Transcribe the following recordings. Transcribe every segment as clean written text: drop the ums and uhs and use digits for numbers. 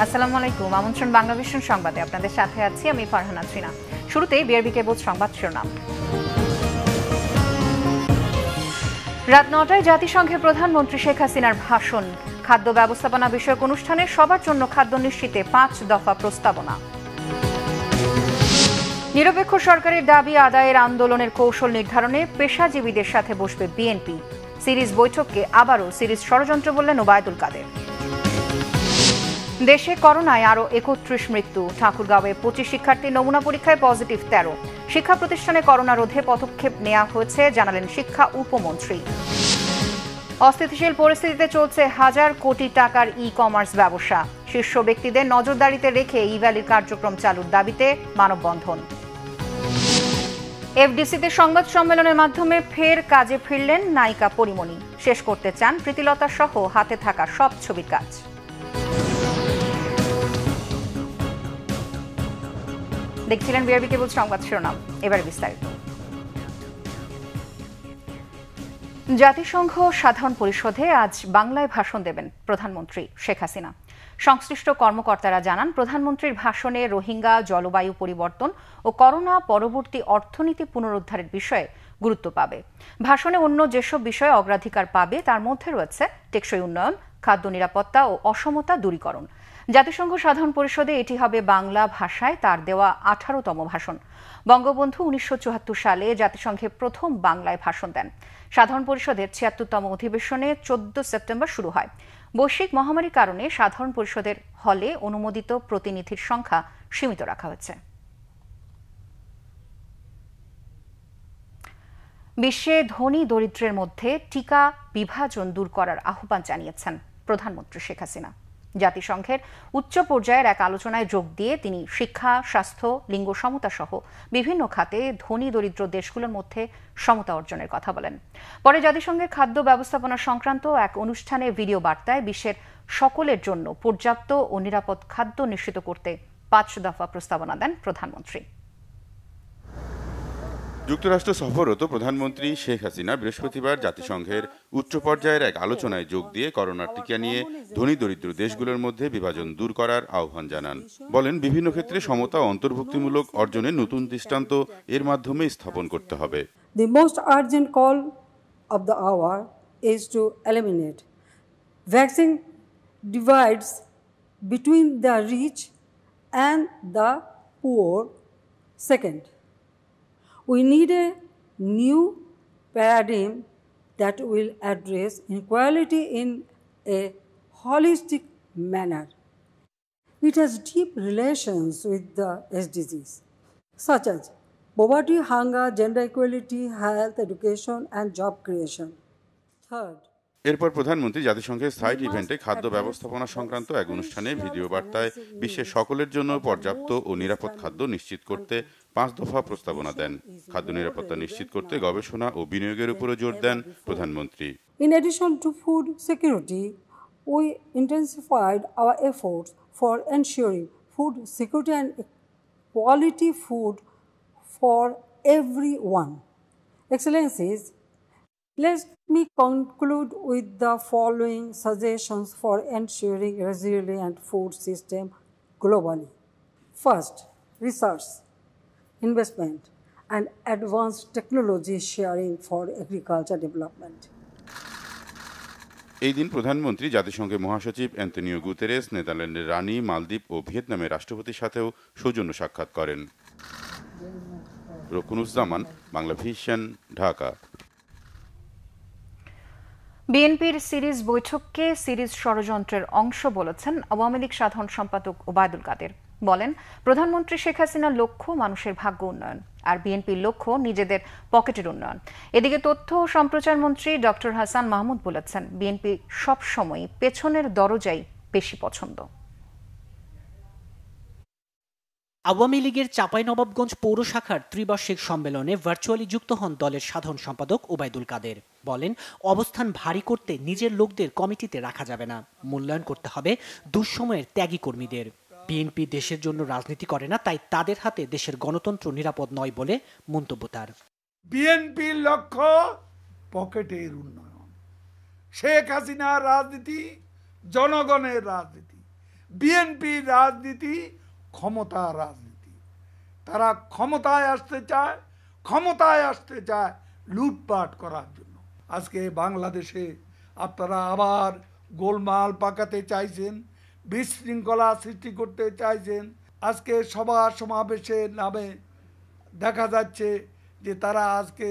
আসসালামু আলাইকুম। আমন্ত্রণ বাংলাভিশন সংবাদে আপনাদের সাথে আছি আমি ফারহানা ত্রিনা। শুরুতেই বিআরবি কেবল সংবাদ শিরোনাম। রাত ৯টায় জাতিসংঘের প্রধানমন্ত্রী শেখ হাসিনার ভাষণ। খাদ্য ব্যবস্থাপনা বিষয়ক অনুষ্ঠানে সবার জন্য খাদ্য নিশ্চিতে ৫ দফা প্রস্তাবনা। নিরপেক্ষ সরকারের দাবি আদায়ের আন্দোলনের কৌশল নির্ধারণে পেশাজীবীদের সাথে বসবে বিএনপি। সিরিজ বৈঠককে আবারও সিরিজ ষড়যন্ত্র বললেন ওবায়দুল কাদের। দেশে করোনায় আরও ৩১ মৃত্যু। ঠাকুরগাঁওয়ে ২৫ শিক্ষার্থীর নমুনা পরীক্ষায় পজিটিভ ১৩। শিক্ষা প্রতিষ্ঠানে করোনা রোধে পদক্ষেপ নেওয়া হয়েছে জানালেন শিক্ষা উপমন্ত্রী। অস্থিতিশীল পরিস্থিতিতে চলছে হাজার কোটি টাকার ই-কমার্স ব্যবসা। শীর্ষ ব্যক্তিদের নজরদারিতে রেখে ই-ভ্যালির কার্যক্রম চালুর দাবিতে মানববন্ধন। এফডিসিতে সংবাদ সম্মেলনের মাধ্যমে ফের কাজে ফিরলেন নায়িকা পরিমণি। শেষ করতে চান প্রীতিলতা সহ হাতে থাকা সব ছবির কাজ। দেখছিলেন বিআরবি কেবল সংবাদ শিরোনাম, এবার বিস্তারিত। জাতিসংঘ সাধারণ পরিষদে আজ বাংলায় ভাষণ দেবেন প্রধানমন্ত্রী শেখ হাসিনা। সংশ্লিষ্ট কর্মকর্তারা জানান, প্রধানমন্ত্রীর ভাষণে রোহিঙ্গা, জলবায়ু পরিবর্তন ও করোনা পরবর্তী অর্থনীতি পুনরুদ্ধারের বিষয়ে গুরুত্ব পাবে। ভাষণে অন্য যেসব বিষয়ে অগ্রাধিকার পাবে তার মধ্যে রয়েছে টেকসই উন্নয়ন, খাদ্য নিরাপত্তা ও অসমতা দূরীকরণ। জাতিসংঘ সাধারণ পরিষদে এটি হবে বাংলা ভাষায় তার দেওয়া ১৮তম ভাষণ। বঙ্গবন্ধু ১৯৭৪ সালে জাতিসংঘে প্রথম বাংলায় ভাষণ দেন। সাধারণ পরিষদের ৭৬তম অধিবেশনে ১৪ সেপ্টেম্বর শুরু হয়। বৈশ্বিক মহামারীর কারণে সাধারণ পরিষদের হলে অনুমোদিত প্রতিনিধির সংখ্যা সীমিত রাখা হয়েছে। বিশ্বে ধনী দরিদ্রের মধ্যে টিকা বিভাজন দূর করার আহ্বান জানিয়েছেন প্রধানমন্ত্রী শেখ হাসিনা। জাতিসংঘের উচ্চ পর্যায়ের এক আলোচনায় যোগ দিয়ে তিনি শিক্ষা, স্বাস্থ্য, লিঙ্গ সমতা সহ বিভিন্ন খাতে ধনী দরিদ্র দেশগুলোর মধ্যে সমতা অর্জনের কথা বলেন। পরে জাতিসংঘের খাদ্য ব্যবস্থাপনা সংক্রান্ত এক অনুষ্ঠানে ভিডিও বার্তায় বিশ্বের সকলের জন্য পর্যাপ্ত ও নিরাপদ খাদ্য নিশ্চিত করতে ৫ দফা প্রস্তাবনা দেন প্রধানমন্ত্রী। যুক্তরাষ্ট্র সফররত প্রধানমন্ত্রী শেখ হাসিনা বৃহস্পতিবার জাতিসংঘের উচ্চ পর্যায়ের এক আলোচনায় যোগ দিয়ে করোনার টিকা নিয়ে ধনী দরিদ্র দেশগুলোর মধ্যে বিভাজন দূর করার আহ্বান জানান। বলেন, বিভিন্ন ক্ষেত্রে সমতা ও অন্তর্ভুক্তিমূলক অর্জনের নতুন দৃষ্টান্ত এর মাধ্যমে স্থাপন করতে হবে। The most urgent call of the hour is to eliminate vexing divides between the rich and the poor. Second, we need a new paradigm that will address inequality in a holistic manner. It has deep relations with the SDGs, such as poverty, hunger, gender equality, health, education, and job creation. Third, এরপর প্রধানমন্ত্রী জাতিসংঘের site ইভেন্টে খাদ্য ব্যবস্থাপনা সংক্রান্ত এক অনুষ্ঠানে video বার্তায় বিশ্বের সকলের জন্য পর্যাপ্ত ও নিরাপদ খাদ্য নিশ্চিত করতে ৫ দফা প্রস্তাবনা দেন। খাদ্য নিরাপত্তা নিশ্চিত করতে গবেষণা ও বিনিয়োগের উপরে জোর দেন প্রধানমন্ত্রী। In addition to food security, we intensified our efforts for ensuring food security and quality food for everyone. Excellencies, let me conclude with the following suggestions for ensuring resilient food system globally. First, research, investment, and advanced technology sharing for agriculture development. এই দিন প্রধানমন্ত্রী জাতিসংঘের মহাসচিব Antonio Guterres, নেদারল্যান্ডের রানী, মালদ্বীপ ও ভিয়েতনামের রাষ্ট্রপতির সাথেও সৌজন্য সাক্ষাৎ করেন। রকুনুজ্জামান, বাংলাভিশন, ঢাকা। বিএনপির সিরিজ বৈঠককে সিরিজ ষড়যন্ত্রের অংশ বলেছেন আওয়ামী লীগ সাধারণ সম্পাদক ওবায়দুল কাদের। বলেন, প্রধানমন্ত্রী শেখ হাসিনার লক্ষ্য মানুষের ভাগ্য উন্নয়ন, আর বিএনপির লক্ষ্য নিজেদের পকেটের উন্নয়ন। এদিকে তথ্য ও সম্প্রচার মন্ত্রী ডক্টর হাসান মাহমুদ বলেছেন, বিএনপি সবসময় পেছনের দরজাই বেশি পছন্দ। আওয়ামী লীগের চাঁপাইনবাবগঞ্জ পৌর শাখার ত্রিবার্ষিক সম্মেলনে ভার্চুয়ালি যুক্ত হন দলের সাধারণ সম্পাদক ওবায়দুল কাদের। বলেন, অবস্থান ভারী করতে নিজের লোকদের কমিটিতে রাখা যাবে না, মূল্যায়ন করতে হবে দুঃসময়ের ত্যাগী কর্মীদের। বিএনপি দেশের জন্য রাজনীতি করে না, তাই তাদের হাতে দেশের গণতন্ত্র নিরাপদ নয় বলে মন্তব্য তার। বিএনপির লক্ষ্য পকেটের উন্নয়ন। শেখ হাসিনার রাজনীতি জনগণের রাজনীতি, বিএনপি রাজনীতি ক্ষমতা রাজনীতি। তারা ক্ষমতায় আসতে চায় লুটপাট করার জন্য। আজকে বাংলাদেশে আপনারা আবার গোলমাল পাকাতে চাইছেন, বিশৃঙ্খলা সৃষ্টি করতে চাইছেন। আজকে সভা সমাবেশের নামে দেখা যাচ্ছে যে তারা আজকে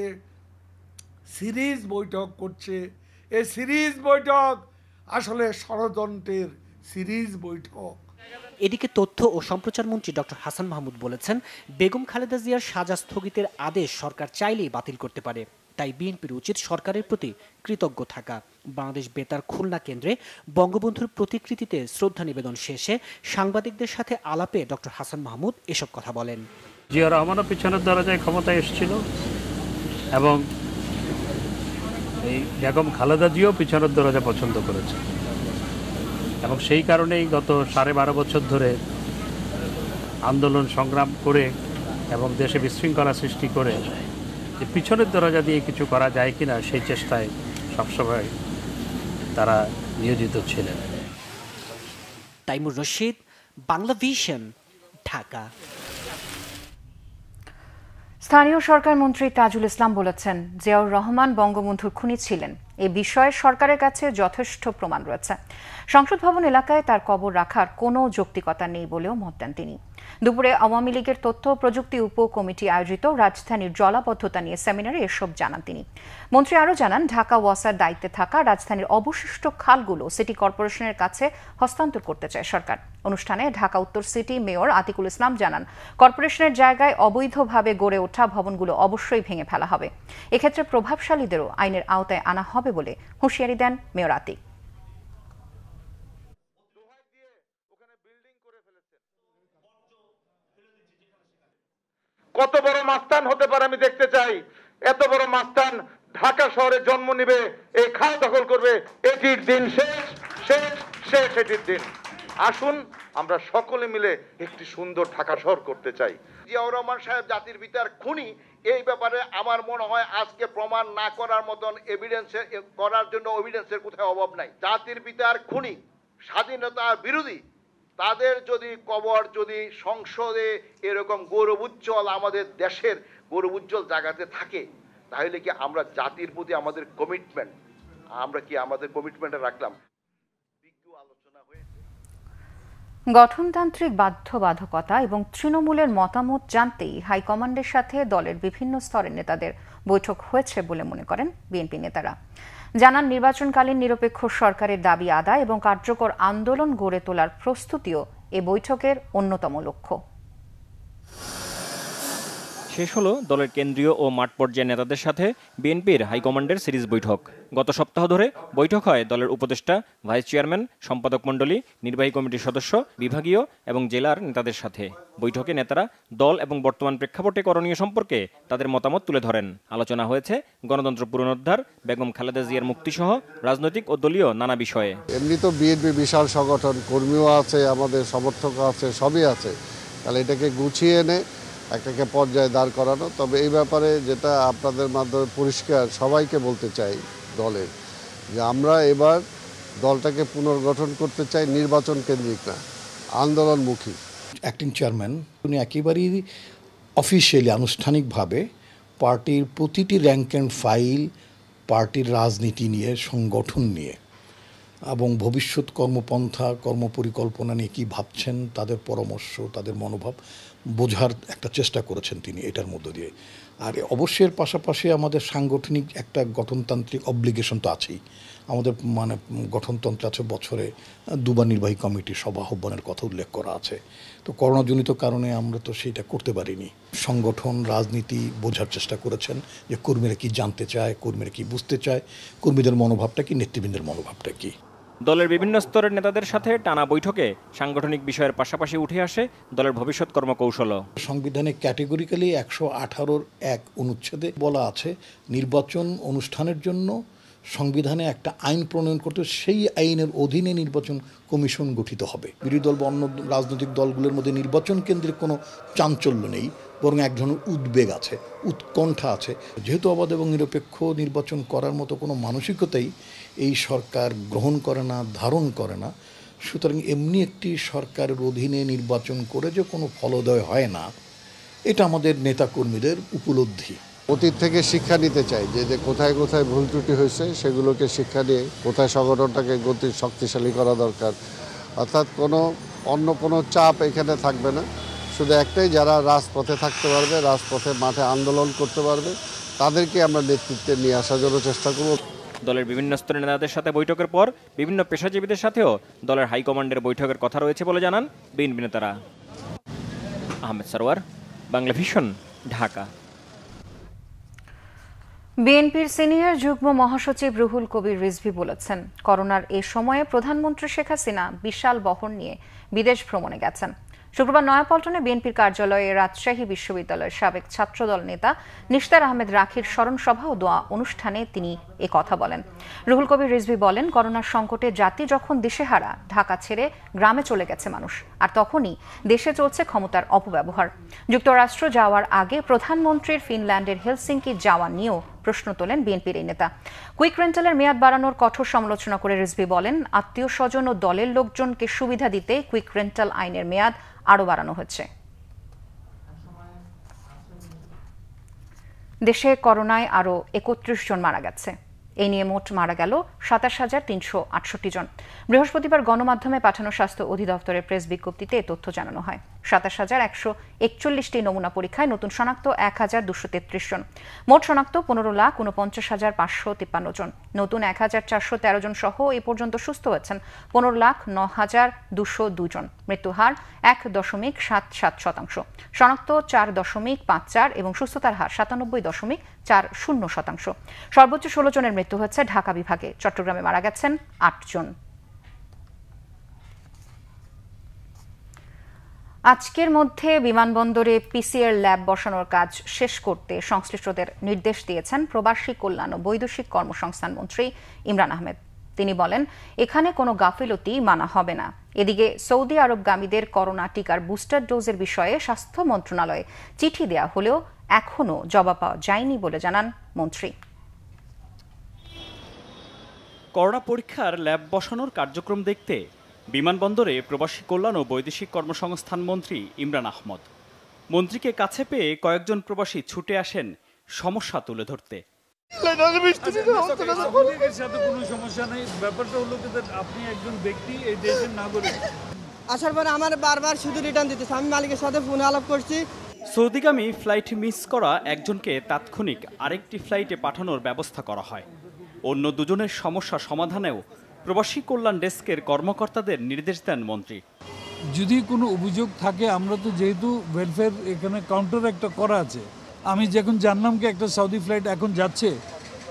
সিরিজ বৈঠক করছে। এই সিরিজ বৈঠক আসলে ষড়যন্ত্রের সিরিজ বৈঠক। এদিকে তথ্য ও সম্প্রচার মন্ত্রী ডক্টর হাসান মাহমুদ বলেছেন, বেগম খালেদা জিয়ার সাজা স্থগিতের আদেশ সরকার চাইলেই বাতিল করতে পারে। তাই বিএনপির উচিত সরকারের প্রতি কৃতজ্ঞ থাকা। বাংলাদেশ বেতার খুলনা কেন্দ্রে বঙ্গবন্ধুর প্রতিকৃতিতে শ্রদ্ধা নিবেদন শেষে সাংবাদিকদের সাথে আলাপে ডক্টর হাসান মাহমুদ এসব কথা বলেন। জিয়া রহমানও পিছনের দরজায় ক্ষমতায় এসেছিল এবং এই বেগম খালেদা জিয়াও পিছনের দরজা পছন্দ করেছে এবং সেই কারণেই গত 12.5 বছর ধরে আন্দোলন সংগ্রাম করে এবং দেশে বিশৃঙ্খলা সৃষ্টি করে যে পিছনের দরজা দিয়ে কিছু করা যায় কিনা সেই চেষ্টায় সবসময় তারা নিয়োজিত ছিলেন। তাইমুর রশিদ, বাংলা ভিশন, ঢাকা। স্থানীয় সরকার মন্ত্রী তাজুল ইসলাম বলেছেন, জিয়াউর রহমান বঙ্গবন্ধুর খুনি ছিলেন। এ বিষয়ে সরকারের কাছে যথেষ্ট প্রমাণ রয়েছে। সংসদ ভবন এলাকায় তার কবর রাখার কোনো যৌক্তিকতা নেই বলেও মত দেন তিনি। দুপুরে আওয়ামী লীগের তথ্য প্রযুক্তি উপ কমিটি আয়োজিত রাজধানীর জলাবদ্ধতা নিয়ে সেমিনারে এসব জানান তিনি। মন্ত্রী আরও জানান, ঢাকা ওয়াসার দায়িত্বে থাকা রাজধানীর অবশিষ্ট খালগুলো সিটি কর্পোরেশনের কাছে হস্তান্তর করতে চায় সরকার। অনুষ্ঠানে ঢাকা উত্তর সিটি মেয়র আতিকুল ইসলাম জানান, কর্পোরেশনের জায়গায় অবৈধভাবে গড়ে ওঠা ভবনগুলো অবশ্যই ভেঙে ফেলা হবে। এক্ষেত্রে প্রভাবশালীদেরও আইনের আওতায় আনা হবে বলে হুঁশিয়ারি দেন মেয়র আতিক। কত বড় মাস্তান হতে পারে আমি দেখতে চাই। এত বড় মাস্তান ঢাকা শহরে জন্ম নিবে, এই খাল দখল করবে। এটির দিন শেষ এটির দিন। আসুন আমরা সকলে মিলে একটি সুন্দর ঢাকা শহর করতে চাই। জিয়াউর রহমান সাহেব জাতির পিতার খুনি, এই ব্যাপারে আমার মনে হয় আজকে প্রমাণ না করার মতন এভিডেন্সের করার জন্য এভিডেন্সের কোথাও অভাব নাই। জাতির পিতার খুনি, স্বাধীনতার বিরোধী, তাদের যদি কবর যদি সংসদে এরকম গৌরবোজ্জ্বল আমাদের দেশের গৌরবোজ্জ্বল জায়গাতে থাকে, তাহলে কি আমরা জাতির প্রতি আমাদের কমিটমেন্ট, আমরা কি আমাদের কমিটমেন্টে রাখলাম? গঠনতান্ত্রিক বাধ্যবাধকতা এবং তৃণমূলের মতামত জানতেই হাইকমান্ডের সাথে দলের বিভিন্ন স্তরের নেতাদের বৈঠক হয়েছে বলে মনে করেন বিএনপি নেতারা। জানান, নির্বাচনকালীন নিরপেক্ষ সরকারের দাবি আদায় এবং কার্যকর আন্দোলন গড়ে তোলার প্রস্তুতিও এ বৈঠকের অন্যতম লক্ষ্য। শেষ হলো দলের কেন্দ্রীয় ও মাঠ পর্যায়ের নেতাদের সাথে বিএনপির হাইকমান্ডের সিরিজ বৈঠক। গত সপ্তাহ ধরে বৈঠক হয় দলের উপদেষ্টা, ভাইস চেয়ারম্যান, সম্পাদক মণ্ডলী, নির্বাহী কমিটির সদস্য, বিভাগীয় এবং জেলার নেতাদের সাথে। বৈঠকে নেতারা দল এবং বর্তমান প্রেক্ষাপটে করণীয় সম্পর্কে তাদের মতামত তুলে ধরেন। আলোচনা হয়েছে গণতন্ত্র পুনরুদ্ধার, বেগম খালেদা জিয়ার মুক্তিসহ রাজনৈতিক ও দলীয় নানা বিষয়ে। এমনি তো বিএনপি বিশাল সংগঠন, কর্মীও আছে, আমাদের সমর্থকও আছে, সবই আছে। তাহলে এটাকে গুছিয়ে এনে একটা পর্যায়ে দাঁড় করানো। তবে এই ব্যাপারে যেটা আপনাদের মাধ্যমে পরিষ্কার সবাইকে বলতে চাই দলের, যে আমরা এবার দলটাকে পুনর্গঠন করতে চাই নির্বাচন কেন্দ্রিক না, আন্দোলনমুখী। অ্যাক্টিং চেয়ারম্যান উনি একেবারেই অফিসিয়ালি আনুষ্ঠানিকভাবে পার্টির প্রতিটি র্যাঙ্ক অ্যান্ড ফাইল, পার্টির রাজনীতি নিয়ে, সংগঠন নিয়ে এবং ভবিষ্যৎ কর্মপন্থা, কর্মপরিকল্পনা নিয়ে কী ভাবছেন, তাদের পরামর্শ, তাদের মনোভাব বোঝার একটা চেষ্টা করেছেন তিনি এটার মধ্য দিয়ে। আর অবশ্যই এর পাশাপাশি আমাদের সাংগঠনিক একটা গঠনতান্ত্রিক অব্লিগেশন তো আছেই। আমাদের গঠনতন্ত্র আছে, বছরে দুবার নির্বাহী কমিটির সভা আহ্বানের কথা উল্লেখ করা আছে। তো করোনাজনিত কারণে আমরা তো সেটা করতে পারিনি। সংগঠন রাজনীতি বোঝার চেষ্টা করেছেন যে কর্মীরা কি জানতে চায়, কর্মীরা কি বুঝতে চায়, কর্মীদের মনোভাবটা কি, নেতৃবৃন্দের মনোভাবটা কি। দলের বিভিন্ন স্তরের নেতাদের সাথে টানা বৈঠকে সাংগঠনিক বিষয়ের পাশাপাশি উঠে আসে দলের ভবিষ্যৎ কর্মকৌশল। সংবিধানে ক্যাটেগরিক্যালি 118(1) অনুচ্ছেদে বলা আছে নির্বাচন অনুষ্ঠানের জন্য সংবিধানে একটা আইন প্রণয়ন করতে, সেই আইনের অধীনে নির্বাচন কমিশন গঠিত হবে। বিরোধী দল বা অন্য রাজনৈতিক দলগুলোর মধ্যে নির্বাচন কেন্দ্রিক কোনো চাঞ্চল্য নেই, বরং এক ধরনের উদ্বেগ আছে, উৎকণ্ঠা আছে। যেহেতু অবাধ এবং নিরপেক্ষ নির্বাচন করার মতো কোনো মানসিকতাই এই সরকার গ্রহণ করে না, ধারণ করে না, সুতরাং এমনি একটি সরকারের অধীনে নির্বাচন করে যে কোনো ফলোদয় হয় না, এটা আমাদের নেতাকর্মীদের উপলব্ধি। অতীত থেকে শিক্ষা নিতে চাই যে কোথায় কোথায় ভুল ত্রুটি হয়েছে সেগুলোকে শিক্ষা নিয়ে কোথায় সংগঠনটাকে শক্তিশালী করা দরকার। অর্থাৎ অন্য কোনো চাপ এখানে থাকবে না, শুধু একটাই, যারা রাজপথে থাকতে পারবে, রাজপথে মাঠে আন্দোলন করতে পারবে, তাদেরকে আমরা নেতৃত্বে নিয়ে আসার জন্য চেষ্টা করব। দলের বিভিন্ন স্তরের নেতাদের সাথে বৈঠকের পর বিভিন্ন পেশাজীবীদের সাথেও দলের হাইকমান্ডের বৈঠকের কথা রয়েছে বলে জানান বিএনপি নেতারা। আহমেদ সরওয়ার, বাংলা ভিশন, ঢাকা। বিএনপির সিনিয়র যুগ্ম মহাসচিব রুহুল কবির রিজভী বলেছেন, করোনার এ সময়ে প্রধানমন্ত্রী শেখ হাসিনা বিশাল বহর নিয়ে বিদেশ ভ্রমণে গেছেন। শুক্রবার নয়াপল্টনে বিএনপির কার্যালয়ে রাজশাহী বিশ্ববিদ্যালয়ের সাবেক ছাত্রদল নেতা নিশতার আহমেদ রাখির স্মরণ সভা ও দোয়া অনুষ্ঠানে তিনি এ কথা বলেন। রুহুল কবির রিজভী বলেন, করোনার সংকটে জাতি যখন দিশেহারা, ঢাকা ছেড়ে গ্রামে চলে গেছে মানুষ, আর তখনই দেশে চলছে ক্ষমতার অপব্যবহার। যুক্তরাষ্ট্র যাওয়ার আগে প্রধানমন্ত্রীর ফিনল্যান্ডের হেলসিঙ্কি যাওয়া নিয়েও প্রশ্ন তোলেন বিএনপির এই নেতা। কুইক রেন্টালের মেয়াদ বাড়ানোর কঠোর সমালোচনা করে রিজভী বলেন, আত্মীয় স্বজন ও দলের লোকজনকে সুবিধা দিতে কুইক রেন্টাল আইনের মেয়াদ আরও বাড়ানো হচ্ছে। দেশে করোনায় আরও ৩১ জন মারা গেছে। এই নিয়ে মোট মারা গেল ২৭,৩৬৮ জন। বৃহস্পতিবার গণমাধ্যমে পাঠানো স্বাস্থ্য অধিদপ্তরের প্রেস বিজ্ঞপ্তিতে এ তথ্য জানানো হয়। ২৭,১৪১টি নমুনা পরীক্ষায় নতুন শনাক্ত ১,২৩৩ জন। মোট শনাক্ত ১৫,৬৯,৫৫৩ জন। নতুন ১,৪১৩ জন সহ এ পর্যন্ত সুস্থ হয়েছেন ১৫,০৯,২০২ জন। মৃত্যুহার ১.৭৭%, শনাক্ত ৪.৫৪ এবং সুস্থতার হার ৯৭.৪০%। সর্বোচ্চ ১৬ জনের মৃত্যু হয়েছে ঢাকা বিভাগে। চট্টগ্রামে মারা গেছেন ৮ জন। আজকের মধ্যে বিমানবন্দরে পিসিআর ল্যাব বসানোর কাজ শেষ করতে সংশ্লিষ্টদের নির্দেশ দিয়েছেন প্রবাসী কল্যাণ ও বৈদেশিক কর্মসংস্থান মন্ত্রী ইমরান আহমেদ। তিনি বলেন, এখানে কোনো গাফিলতি মানা হবে না। এদিকে সৌদি আরবগামীদের করোনা টিকার বুস্টার ডোজের বিষয়ে স্বাস্থ্য মন্ত্রণালয়ে চিঠি দেয়া হলেও এখনও জবাব পাওয়া যায়নি বলে জানান মন্ত্রী। করোনা পরীক্ষার ল্যাব বসানোর কার্যক্রম দেখতে বিমানবন্দরে প্রবাসী কল্যাণ ও বৈদেশিক কর্মসংস্থান মন্ত্রী ইমরান আহমদ। মন্ত্রীকে কাছে পেয়ে কয়েকজন প্রবাসী ছুটে আসেন সমস্যা তুলে ধরতে। আসার পর আমার বারবার শুধু রিটার্ন দিতেছে, আমি মালিকের সাথে ফোনে আলাপ করছি। সৌদিগামী ফ্লাইট মিস করা একজনকে তাৎক্ষণিক আরেকটি ফ্লাইটে পাঠানোর ব্যবস্থা করা হয়। অন্য দুজনের সমস্যা সমাধানেও প্রবাসী কল্যাণ ডেস্কের কর্মকর্তাদের নির্দেশ দেন মন্ত্রী। যদি কোনো অভিযোগ থাকে, আমরা তো যেহেতু ওয়েলফেয়ার এখানে কাউন্টার একটা করা আছে, আমি যখন জানলাম কি একটা সৌদি ফ্লাইট এখন যাচ্ছে,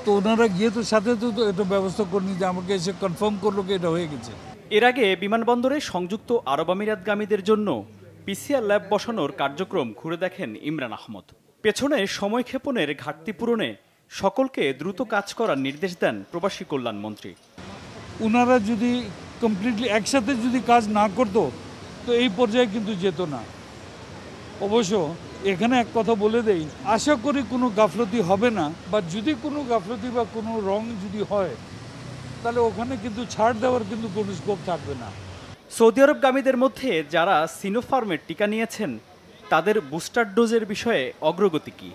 তো ওনারা গিয়ে তো সাথে তো এটা ব্যবস্থা করেনি, যে আমাকে এসে কনফার্ম করলো কি এটা হয়ে গেছে। এর আগে বিমানবন্দরে সংযুক্ত আরব আমিরাতগামীদের জন্য পিসিআর ল্যাব বসানোর কার্যক্রম ঘুরে দেখেন ইমরান আহমদ। পেছনে সময়ক্ষেপণের ঘাটতি পূরণে সকলকে দ্রুত কাজ করার নির্দেশ দেন প্রবাসী কল্যাণ মন্ত্রী। ওনারা যদি কমপ্লিটলি একসাথে যদি কাজ না করতো তো এই পর্যায়ে কিন্তু যেত না। অবশ্য এখানে এক কথা বলে দেই, আশা করি কোনো গাফলতি হবে না, বা যদি কোনো গাফলতি বা কোনো রং যদি হয় তাহলে ওখানে কিন্তু ছাড় দেওয়ার কিন্তু কোনো স্কোপ থাকবে না। সৌদি আরবগামীদের মধ্যে যারা সিনোফার্মের টিকা নিয়েছেন তাদের বুস্টার ডোজের বিষয়ে অগ্রগতি কি,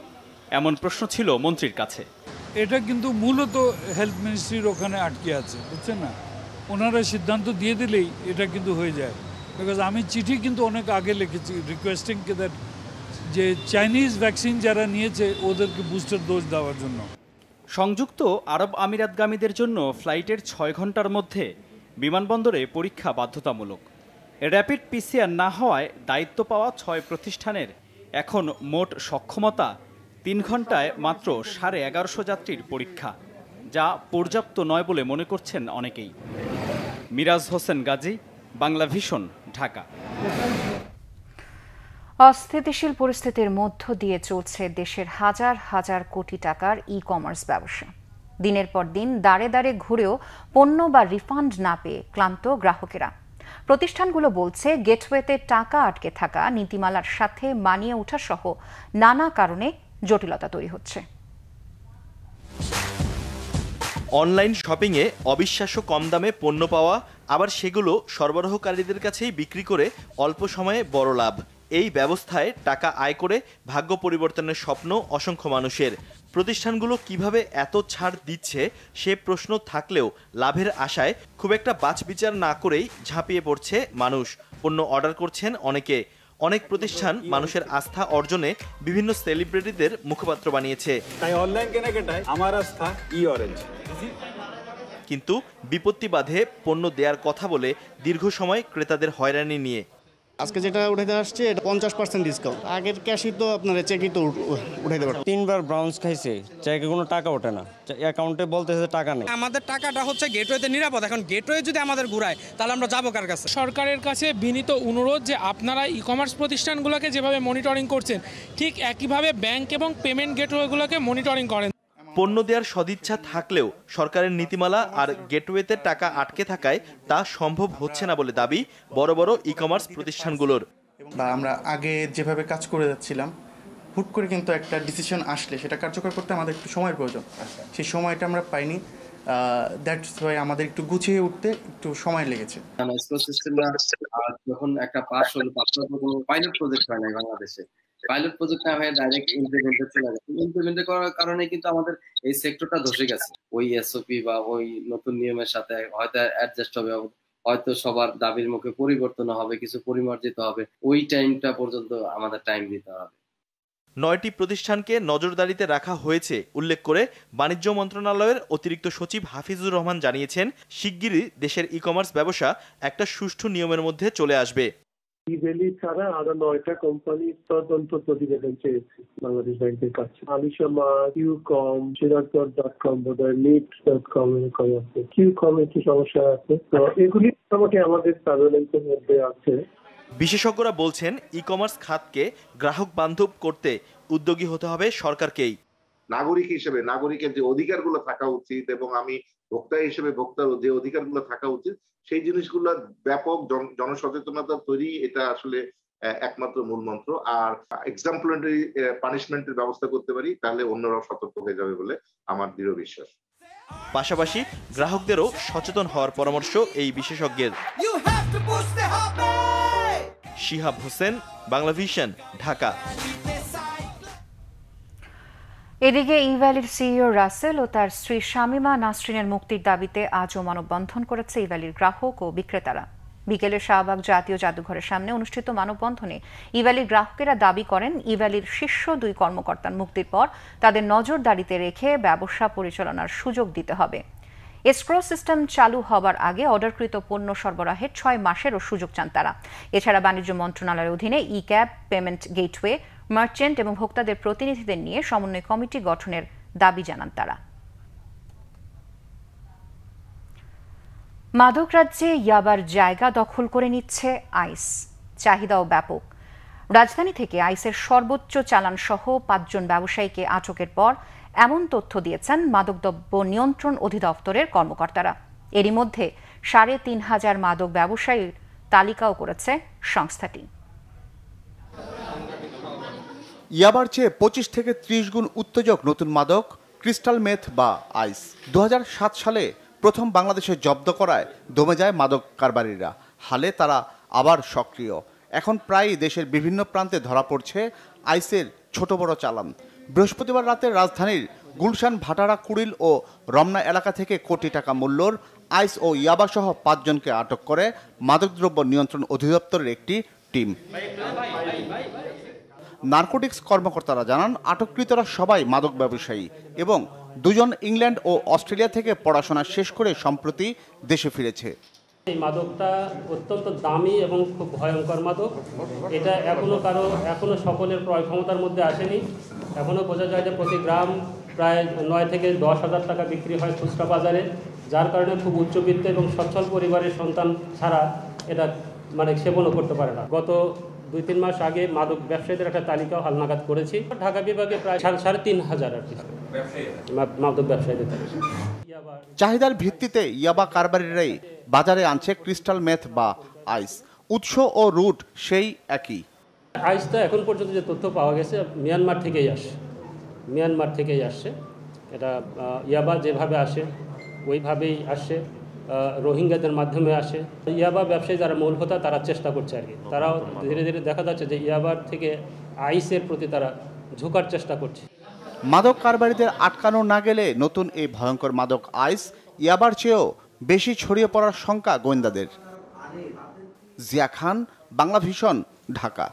এমন প্রশ্ন ছিল মন্ত্রীর কাছে। এটা কিন্তু মূলত হেলথ মিনিস্ট্রির ওখানে আটকে আছে, বুঝছেন না? ওনারা সিদ্ধান্ত দিয়ে দিলেই এটা কিন্তু হয়ে যায়। বিকজ আমি চিঠি কিন্তু অনেক আগে লিখেছি রিকোয়েস্টিং দ্যাট যে চাইনিজ ভ্যাকসিন যারা নিয়েছে ওদেরকে বুস্টার ডোজ দেওয়ার জন্য। সংযুক্ত আরব আমিরাতগামীদের জন্য ফ্লাইটের ৬ ঘন্টার মধ্যে বিমানবন্দরে পরীক্ষা বাধ্যতামূলক। র্যাপিড পিসিআর না হওয়ায় দায়িত্ব পাওয়া ৬ প্রতিষ্ঠানের এখন মোট সক্ষমতা ৩ ঘন্টায় মাত্র ১১৫০ যাত্রীর পরীক্ষা, যা পর্যাপ্ত নয় বলে মনে করছেন অনেকেই। মিরাজ হোসেন গাজী, বাংলা ভিশন, ঢাকা। অস্থিতিশীল পরিস্থিতির মধ্য দিয়ে চলছে দেশের হাজার হাজার কোটি টাকার ই কমার্স ব্যবসা। দিনের পর দিন দাঁড়ে দাঁড়ে ঘুরেও পণ্য বা রিফান্ড না পেয়ে ক্লান্ত গ্রাহকেরা। প্রতিষ্ঠানগুলো বলছে, গেটওয়েতে টাকা আটকে থাকা, নীতিমালার সাথে মানিয়ে ওঠা সহ নানা কারণে জটিলতা তৈরি হচ্ছে। অনলাইন শপিংয়ে অবিশ্বাস্য কম দামে পণ্য পাওয়া আবার সেগুলো সরবরাহকারীদের কাছেই বিক্রি করে অল্প সময়ে বড় লাভ। এই ব্যবস্থায় টাকা আয় করে ভাগ্য পরিবর্তনের স্বপ্ন অসংখ্য মানুষের। প্রতিষ্ঠানগুলো কিভাবে এত ছাড় দিচ্ছে সে প্রশ্ন থাকলেও লাভের আশায় খুব একটা বাছবিচার না করেই ঝাঁপিয়ে পড়ছে মানুষ। পণ্য অর্ডার করছেন অনেকে। অনেক প্রতিষ্ঠান মানুষের আস্থা অর্জনে বিভিন্ন সেলিব্রিটিদের মুখপাত্র বানিয়েছে। তাই অনলাইন কেনাকাটায় আমার আস্থা ই-অরেঞ্জ। কিন্তু বিপত্তি বাধে পণ্য দেওয়ার কথা বলে দীর্ঘ সময় ক্রেতাদের হয়রানি নিয়ে। আজকে যেটা উঠাইতে আসছে এটা 50% ডিসকাউন্ট। আগের ক্যাশই তো আপনার চেকই তো উঠাইতে পারত। 3 বার ব্রাউন্স খাইছে, চেকে কোনো টাকা ওঠে না, অ্যাকাউন্টে বলতেছে টাকা নেই। আমাদের টাকাটা হচ্ছে গেটওয়েতে নিরাপদ। এখন গেটওয়ে যদি আমাদের ঘুরায় তাহলে আমরা যাবো কার কাছে? সরকারের কাছে বিনীত অনুরোধ যে আপনারা ই কমার্স প্রতিষ্ঠানগুলোকে যেভাবে মনিটরিং করছেন ঠিক একইভাবে ব্যাংক এবং পেমেন্ট গেটওয়েগুলোকে মনিটরিং করেন। পণ্য দেওয়ার সদিচ্ছা থাকলেও সরকারের নীতিমালা আর গেটওয়েতে টাকা আটকে থাকায় তা সম্ভব হচ্ছে না বলে দাবি বড় বড় ই কমার্স প্রতিষ্ঠানগুলোর। আমরা আগে যেভাবে কাজ করে যাচ্ছিলাম, হুট করে কিন্তু একটা ডিসিশন আসলে সেটা কার্যকর করতে আমাদের একটু সময়ের প্রয়োজন। সেই সময়টা আমরা পাইনি। দ্যাটস ওয়াই আমাদের একটু গুছিয়ে উঠতে একটু সময় লেগেছে। যখন একটা পাস হলো, কোনো পাইলট প্রজেক্ট হয় নাই বাংলাদেশে। পাইলট প্রজেক্ট না হয়ে ডাইরেক্ট ইমপ্লিমেন্টে চলে গেছে। ইমপ্লিমেন্টে করার কারণে কিন্তু আমাদের এই সেক্টরটা ধসে গেছে। ওই এসওপি বা ওই নতুন নিয়মের সাথে হয়তো অ্যাডজাস্ট হবে, হয়তো সবার দাবির মুখে পরিবর্তন হবে, কিছু পরিমার্জিত হবে। ওই টাইমটা পর্যন্ত আমাদের টাইম দিতে হবে। 9টি প্রতিষ্ঠানকে নজরদারিতে রাখা হয়েছে উল্লেখ করে বাণিজ্য মন্ত্রণালয়ের অতিরিক্ত সচিব হাফিজুর রহমান জানিয়েছেন, শিগগিরই দেশের ই কমার্স ব্যবসা একটা সুষ্ঠু নিয়মের মধ্যে চলে আসবে। ইভেলি ছাড়া আরো 9টা কোম্পানি তদন্ত প্রতিবেদন চেয়েছে বাংলাদেশ ব্যাংকের কাছে। আলিশামা, কিউকম, চিরাগ.com, বোধহয় নিট.com এরকম আছে। কিউকম একটু সমস্যা আছে, তো এগুলি মোটামুটি আমাদের সার্ভেলেন্সের মধ্যে আছে। বিশেষজ্ঞরা বলছেন, ই কমার্স খাতকে গ্রাহক বান্ধব করতে উদ্যোগী হতে হবে সরকারকেই। নাগরিক হিসেবে নাগরিকের যে অধিকারগুলো থাকা উচিত এবং আমি ভোক্তা হিসেবে ভোক্তার যে অধিকারগুলো থাকা উচিত সেই জিনিসগুলো ব্যাপক জনসচেতনতা তৈরি, এটা আসলে একমাত্র মূল মন্ত্র। আর এক্সাম্পলারি পানিশমেন্টের ব্যবস্থা করতে পারি, তাহলে অন্যরাও সতর্ক হয়ে যাবে বলে আমার দৃঢ় বিশ্বাস। পাশাপাশি গ্রাহকদেরও সচেতন হওয়ার পরামর্শ এই বিশেষজ্ঞের। শিহাব হোসেন, বাংলাভিশন, ঢাকা। এদিকে ইভ্যালির সিইও রাসেল ও তার স্ত্রী শামিমা নাসরিনের মুক্তির দাবিতে আজও মানববন্ধন করেছে ইভ্যালির গ্রাহক ও বিক্রেতারা। বিকেলে শাহবাগ জাতীয় জাদুঘরের সামনে অনুষ্ঠিত মানববন্ধনে ইভ্যালির গ্রাহকেরা দাবি করেন, ইভ্যালির শীর্ষ 2 কর্মকর্তার মুক্তির পর তাদের নজরদারিতে রেখে ব্যবসা পরিচালনার সুযোগ দিতে হবে। এসক্রো সিস্টেম চালু হবার আগে অর্ডারকৃত পণ্য সরবরাহের 6 মাসেরও সুযোগ চান তারা। এছাড়া বাণিজ্য মন্ত্রণালয়ের অধীনে ই ক্যাব, পেমেন্ট গেটওয়ে, মার্চেন্ট এবং ভোক্তাদের প্রতিনিধিদের নিয়ে সমন্বয় কমিটি গঠনের দাবি জানান তারা। মাদক রাজ্যে ইয়াবার জায়গা দখল করে নিচ্ছে আইস, চাহিদাও ব্যাপক। রাজধানী থেকে আইসের সর্বোচ্চ চালান সহ 5 জন ব্যবসায়ীকে আটকের পর এমন তথ্য দিয়েছেন মাদকদ্রব্য নিয়ন্ত্রণ অধিদপ্তরের কর্মকর্তারা। এরই মধ্যে 3500 মাদক ব্যবসায়ীর তালিকাও করেছে সংস্থাটি। ইয়াবার চেয়ে 25 থেকে 30 গুণ উত্তেজক নতুন মাদক ক্রিস্টাল মেথ বা আইস 2007 সালে প্রথম বাংলাদেশে জব্দ করায় দমে যায় মাদক কারবারিরা। হালে তারা আবার সক্রিয়। এখন প্রায়ই দেশের বিভিন্ন প্রান্তে ধরা পড়ছে আইসের ছোট বড় চালান। বৃহস্পতিবার রাতে রাজধানীর গুলশান, ভাটারা, কুড়িল ও রমনা এলাকা থেকে কোটি টাকা মূল্যর আইস ও ইয়াবাসহ 5 জনকে আটক করে মাদকদ্রব্য নিয়ন্ত্রণ অধিদপ্তরের একটি টিম। নার্কোটিক্স কর্মকর্তারা জানান, আটককৃতরা সবাই মাদক ব্যবসায়ী এবং 2 জন ইংল্যান্ড ও অস্ট্রেলিয়া থেকে পড়াশোনা শেষ করে সম্প্রতি দেশে ফিরেছে। এই মাদকটা অত্যন্ত দামি এবং খুব ভয়ঙ্কর মাদক। এটা এখনো সকলের ক্রয় ক্ষমতার মধ্যে আসেনি। এখনো বোঝা যায় যে প্রতি গ্রাম প্রায় 9 থেকে 10 হাজার টাকা বিক্রি হয় খুচরা বাজারে, যার কারণে খুব উচ্চবিত্ত এবং সচ্ছল পরিবারের সন্তান ছাড়া এটা সেবনও করতে পারে না। গত 2-3 মাস আগে মাদক ব্যবসায়ীদের একটা তালিকাও হালনাগাদ করেছি। ঢাকা বিভাগে প্রায় 3500 আর কি মাদক ব্যবসায়ীদের তালিকা। চাহিদার ভিত্তিতে ইয়াবা কারবারিরাই বাজারে আনছে ক্রিস্টাল মেথ বা আইস। উৎস ও রুট সেই একই। আইসটা এখন পর্যন্ত যে তথ্য পাওয়া গেছে মিয়ানমার থেকেই আসছে। এটা ইয়াবা যেভাবে আসে ওইভাবেই আসছে। রোহিঙ্গাদের মাধ্যমে আসে। ইয়াবা ব্যবসায়ী যারা মূল হোতা তারা চেষ্টা করছে আর কি, তারাও ধীরে ধীরে দেখা যাচ্ছে যে ইয়াবার থেকে আইসের প্রতি তারা ঝোঁকার চেষ্টা করছে। মাদক কারবারিদের আটকানো না গেলে নতুন এই ভয়ঙ্কর মাদক আইস ইয়াবার চেয়েও বেশি ছড়িয়ে পড়ার শঙ্কা গোয়েন্দাদের। জিয়া খান, বাংলা ভিশন, ঢাকা।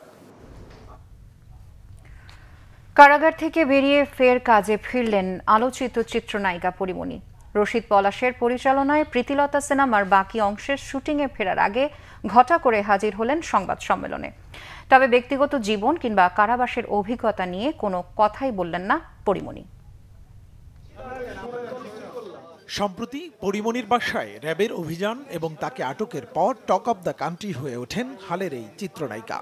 কারাগার থেকে বেরিয়ে ফের কাজে ফিরলেন আলোচিত চিত্রনায়িকা পরিমণি। রশিদ পলাশের পরিচালনায় প্রীতিলতা সিনেমার বাকি অংশের শুটিংয়ে ফেরার আগে ঘটা করে হাজির হলেন সংবাদ সম্মেলনে। তবে ব্যক্তিগত জীবন কিংবা কারাবাসের অভিজ্ঞতা নিয়ে কোনো কথাই বললেন না পরিমণি। সম্প্রতি পরিমণির বাসায় র্যাবের অভিযান এবং তাকে আটকের পর টক অব দ্য কান্ট্রি হয়ে ওঠেন হালের এই চিত্রনায়িকা।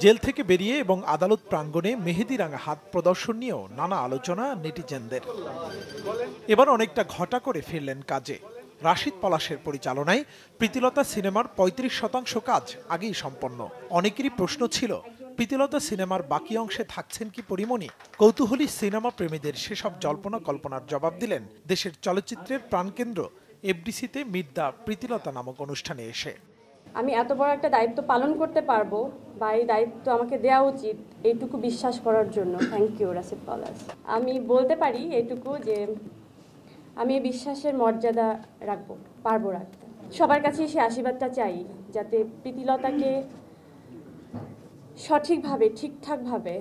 জেল থেকে বেরিয়ে এবং আদালত প্রাঙ্গণে মেহেদিরাঙা হাত প্রদর্শন নিয়েও নানা আলোচনা নেটিজেনদের। এবার অনেকটা ঘটা করে ফিরলেন কাজে। রাশিদ পলাশের পরিচালনায় প্রীতিলতা সিনেমার ৩৫% কাজ আগেই সম্পন্ন। অনেকেরই প্রশ্ন ছিল, প্রীতিলতা সিনেমার বাকি অংশে থাকছেন কি পরিমণি? কৌতূহলী সিনেমা প্রেমীদের সেসব জল্পনা কল্পনার জবাব দিলেন দেশের চলচ্চিত্রের প্রাণকেন্দ্র এফডিসিতে মিট দ্য প্রীতিলতা নামক অনুষ্ঠানে এসে। আমি এত বড় একটা দায়িত্ব পালন করতে পারবো বা এই দায়িত্ব আমাকে দেওয়া উচিত, এইটুকু বিশ্বাস করার জন্য থ্যাংক ইউ রাশিদ পলাশ। আমি বলতে পারি এইটুকু যে আমি এই বিশ্বাসের মর্যাদা পারবো রাখতে। সবার কাছে সে আশীর্বাদটা চাই যাতে প্রীতিলতাকে সঠিকভাবে ঠিকঠাকভাবে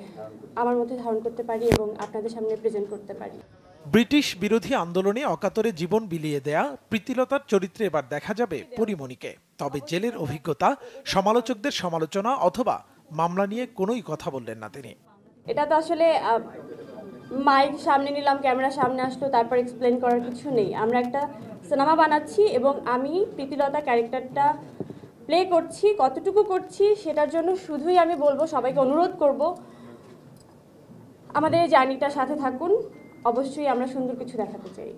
আমার মধ্যে ধারণ করতে পারি এবং আপনাদের সামনে প্রেজেন্ট করতে পারি। ব্রিটিশ বিরোধী আন্দোলনে অকাতরে জীবন বিলিয়ে দেয়া প্রীতিলতার চরিত্রে এবার দেখা যাবে পরিমণিকে। তবে জেলের অভিজ্ঞতা, সমালোচকদের সমালোচনা অথবা মামলা নিয়ে কোনোই কথা বললেন না তিনি। এটা তো আসলে মাইক সামনে নিলাম, ক্যামেরা সামনে আসলো, তারপর এক্সপ্লেন করার কিছু নেই। আমরা একটা সিনেমা বানাচ্ছি এবং আমি প্রীতিলতা ক্যারেক্টারটা প্লে করছি, কতটুকু করছি সেটার জন্য শুধুই আমি বলবো, সবাইকে অনুরোধ করব আমাদের এই জার্নিটার সাথে থাকুন। অবশ্যই আমরা সুন্দর কিছু দেখাতে চাই।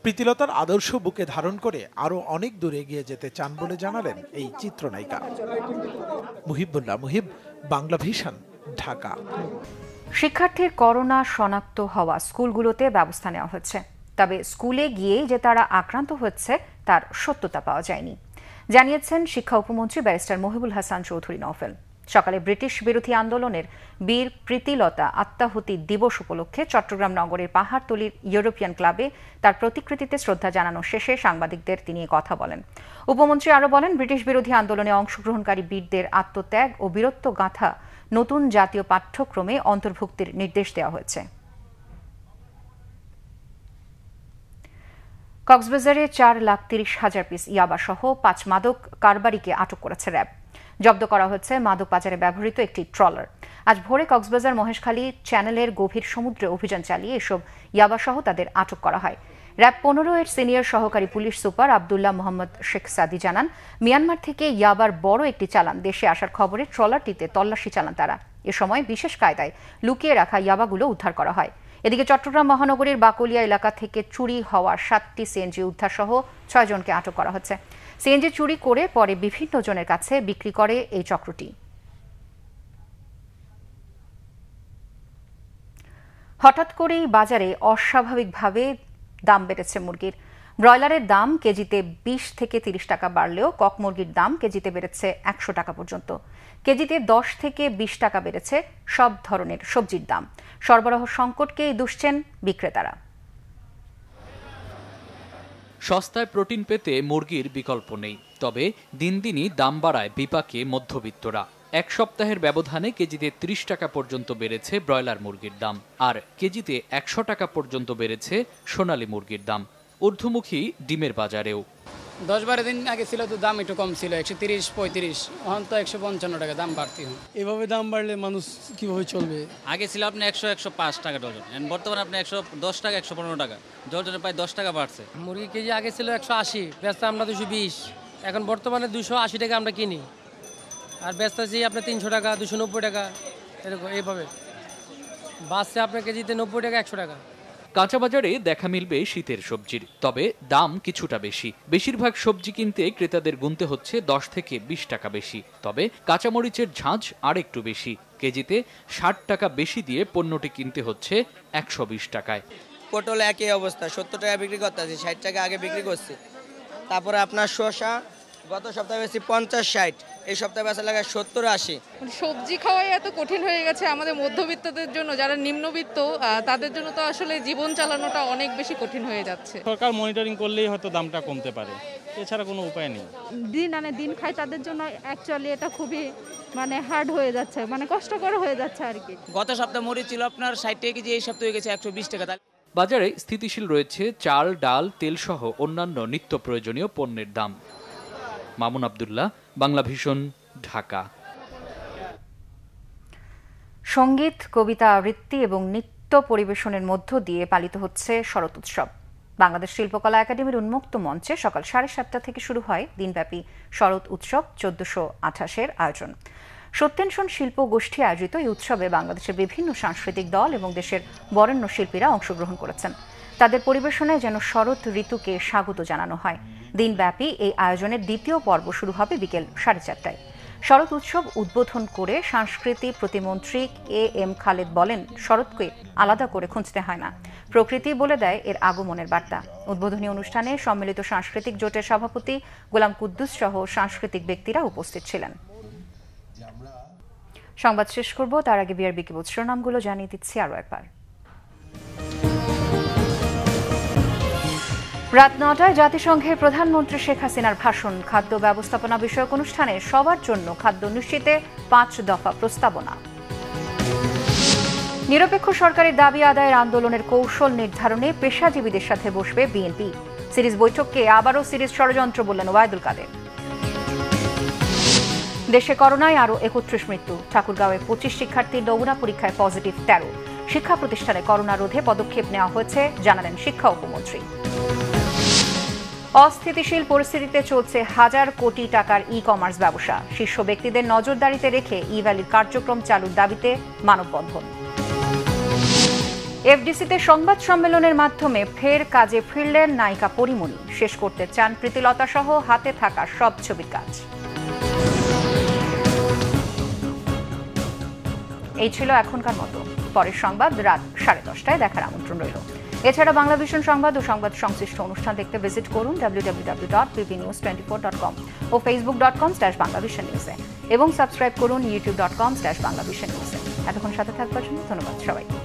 প্রীতিলতার আদর্শ বুকে ধারণ করে আরো অনেক দূরে এগিয়ে যেতে চান বলে জানালেন এই চিত্রনায়িকা। মুহিবুল্লাহ মুহিব, বাংলা ভিশন, ঢাকা। শিক্ষার্থীর করোনা শনাক্ত হওয়া স্কুলগুলোতে ব্যবস্থা নেওয়া হচ্ছে, তবে স্কুলে গিয়েই যে তারা আক্রান্ত হচ্ছে তার সত্যতা পাওয়া যায়নি, জানিয়েছেন শিক্ষা উপমন্ত্রী ব্যারিস্টার মহিবুল হাসান চৌধুরী নওফেল। সকালে ব্রিটিশ বিরোধী আন্দোলনের বীর প্রীতিলতা আত্মাহুতি দিবস উপলক্ষে চট্টগ্রাম নগরের পাহাড়তলীর ইউরোপিয়ান ক্লাবে তার প্রতিকৃতিতে শ্রদ্ধা জানানো শেষে সাংবাদিকদের তিনি কথা বলেন। উপমন্ত্রী আরও বলেন, ব্রিটিশ বিরোধী আন্দোলনে অংশগ্রহণকারী বীরদের আত্মত্যাগ ও বীরত্ব গাথা নতুন জাতীয় পাঠ্যক্রমে অন্তর্ভুক্তির নির্দেশ দেওয়া হয়েছে। কক্সবাজারে 4,30,000 পিস ইয়াবা সহ 5 মাদক কারবারিকে আটক করেছে র্যাব। জব্দ করা হচ্ছে মাদক পাচারে ব্যবহৃত একটি ট্রলার। আজ ভোরে কক্সবাজার মহেশখালী চ্যানেলের গভীর সমুদ্রে অভিযান চালিয়ে এসব ইয়াবা সহ তাদের আটক করা হয়। র্যাব 15 এর সিনিয়র সহকারী পুলিশ সুপার আবদুল্লাহ মোহাম্মদ শেখ সাদি জানান, মিয়ানমার থেকে ইয়াবার বড় একটি চালান দেশে আসার খবরে ট্রলারটিতে তল্লাশি চালান তারা। এ সময় বিশেষ কায়দায় লুকিয়ে রাখা ইয়াবাগুলো উদ্ধার করা হয়। এদিকে চট্টগ্রাম মহানগরীর বাকলিয়া এলাকা থেকে চুরি হওয়া 7টি সিএনজি উদ্ধার সহ 6 জনকে আটক করা হচ্ছে। সিএনজি চুরি করে পরে বিভিন্ন জনের কাছে বিক্রি করে এই চক্রটি। হঠাৎ করেই বাজারে অস্বাভাবিকভাবে দাম বেড়েছে মুরগির। ব্রয়লারের দাম কেজিতে 20 থেকে 30 টাকা বাড়লেও কক মুরগির দাম কেজিতে বেড়েছে 100 টাকা পর্যন্ত। কেজিতে 10 থেকে 20 টাকা বেড়েছে সব ধরনের সবজির দাম। সরবরাহ সংকটকেই দুষছেন বিক্রেতারা। সস্তায় প্রোটিন পেতে মুরগির বিকল্প নেই, তবে দিন দিনই দাম বাড়ায় বিপাকে মধ্যবিত্তরা। এক সপ্তাহের ব্যবধানে কেজিতে 30 টাকা পর্যন্ত বেড়েছে ব্রয়লার মুরগির দাম, আর কেজিতে 100 টাকা পর্যন্ত বেড়েছে সোনালী মুরগির দাম। ঊর্ধ্বমুখী ডিমের বাজারেও 10-12 দিন আগে ছিল তো দাম একটু কম ছিল, 130-35, এখন তো 155 টাকা দাম বাড়তি হয়। এভাবে দাম বাড়লে মানুষ কিভাবে চলবে? আগে ছিল আপনি 100-105 টাকা ডজন, বর্তমানে আপনি 110 টাকা 115 টাকা ডজনে, প্রায় 10 টাকা বাড়ছে। মুরগি কেজি আগে ছিল 180, বেচতে আমরা 220, এখন বর্তমানে 280 টাকা আমরা কিনি, আর বেচতেছি আপনার 300 টাকা 290 টাকা, এরকম এইভাবে বাড়ছে আপনার কেজিতে 90 টাকা 100 টাকা। কাঁচা বাজারে দেখা মিলবে শীতের সবজির, তবে দাম কিছুটা বেশি। বেশিরভাগ সবজি কিনতে ক্রেতাদের গুনতে হচ্ছে 10 থেকে 20 টাকা বেশি। তবে কাঁচামরিচের ঝাঁঝ আর একটু বেশি, কেজিতে 60 টাকা বেশি দিয়ে পণ্যটি কিনতে হচ্ছে 120 টাকায়। পটল একই অবস্থা, 70 টাকা বিক্রি করতেছি, 60 টাকা আগে বিক্রি করছি, তারপরে আপনার শসা গত সপ্তাহে বেশি 50-60, এই সপ্তাহে বেচা লাগে 70-80। সবজি খাওয়াই এত কঠিন হয়ে গেছে আমাদের মধ্যবিত্তদের জন্য, যারা নিম্নবিত্ত তাদের জন্য তো আসলে জীবন চালানোটা অনেক বেশি কঠিন হয়ে যাচ্ছে। সরকার মনিটরিং করলেই হয়তো দামটা কমতে পারে, এছাড়া কোনো উপায় নেই। দিন আনে দিন খায় তাদের জন্য অ্যাকচুয়ালি এটা খুবই হার্ড হয়ে যাচ্ছে, কষ্টকর হয়ে যাচ্ছে আর কি। গত সপ্তাহে মরিচ ছিল আপনার 60 টাকা কেজি, এই সপ্তাহে হয়ে গেছে 120 টাকা। বাজারে স্থিতিশীল রয়েছে চাল, ডাল, তেল সহ অন্যান্য নিত্য প্রয়োজনীয় পণ্যের দাম। মামুন আব্দুল্লাহ, বাংলা ভিশন, ঢাকা। সঙ্গীত, কবিতা আবৃত্তি এবং নৃত্য পরিবেশনের মধ্য দিয়ে পালিত হচ্ছে শরৎ উৎসব। বাংলাদেশ শিল্পকলা একাডেমির উন্মুক্ত মঞ্চে সকাল 7:30 থেকে শুরু হয় দিনব্যাপী শরৎ উৎসব 1428-এর আয়োজন। সত্যেনসন শিল্প গোষ্ঠী আয়োজিত এই উৎসবে বাংলাদেশের বিভিন্ন সাংস্কৃতিক দল এবং দেশের বরেণ্য শিল্পীরা অংশগ্রহণ করেছেন। তাদের পরিবেশনায় যেন শরৎ ঋতুকে স্বাগত জানানো হয়। দিনব্যাপী এই আয়োজনের দ্বিতীয় পর্ব শুরু হবে বিকেল 4:30টায়। শরৎ উৎসব উদ্বোধন করে সংস্কৃতি প্রতিমন্ত্রী এম খালেদ বলেন, শরৎকে আলাদা করে খুঁজতে হয় না, প্রকৃতি বলে দেয় এর আগমনের বার্তা। উদ্বোধনী অনুষ্ঠানে সম্মিলিত সাংস্কৃতিক জোটের সভাপতি গোলাম কুদ্দুস সহ সাংস্কৃতিক ব্যক্তিরা উপস্থিত ছিলেন। সংবাদ শেষ করব, তার আগে বিআরবি শিরোনামগুলো জানিয়ে দিচ্ছি আরও একবার। রাত 9টায় জাতিসংঘে প্রধানমন্ত্রী শেখ হাসিনার ভাষণ। খাদ্য ব্যবস্থাপনা বিষয়ক অনুষ্ঠানে সবার জন্য খাদ্য নিশ্চিতে 5 দফা প্রস্তাবনা। নিরপেক্ষ সরকারের দাবি আদায়ের আন্দোলনের কৌশল নির্ধারণে পেশাজীবীদের সাথে বসবে বিএনপি। সিরিজ বৈঠককে আবারও সিরিজ ষড়যন্ত্র বললেন ওবায়দুল কাদের। দেশে করোনায় আরও 31 মৃত্যু। ঠাকুরগাঁওয়ে 25 শিক্ষার্থীর নমুনা পরীক্ষায় পজিটিভ 13। শিক্ষা প্রতিষ্ঠানে করোনা রোধে পদক্ষেপ নেওয়া হয়েছে জানালেন শিক্ষা উপমন্ত্রী। অস্থিতিশীল পরিস্থিতিতে চলছে হাজার কোটি টাকার ই-কমার্স ব্যবসা। শীর্ষ ব্যক্তিদের নজরদারিতে রেখে ই-ভ্যালির কার্যক্রম চালুর দাবিতে মানববন্ধন। এফডিসিতে সংবাদ সম্মেলনের মাধ্যমে ফের কাজে ফিরলেন নায়িকা পরিমণি। শেষ করতে চান প্রীতিলতা সহ হাতে থাকা সব ছবির কাজ। এই ছিল এখনকার মতো। পরের সংবাদ রাত 10:30টায় দেখার আমন্ত্রণ রইল। এছাড়া বাংলা ভিশন সংবাদ ও সংবাদ সংশ্লিষ্ট অনুষ্ঠান দেখতে ভিজিট করুন www.bbnews24.com ও facebook.com/banglavisionnews এবং সাবস্ক্রাইব করুন youtube.com/banglavisionnews। এতক্ষণ সাথে থাকবার জন্য ধন্যবাদ সবাইকে।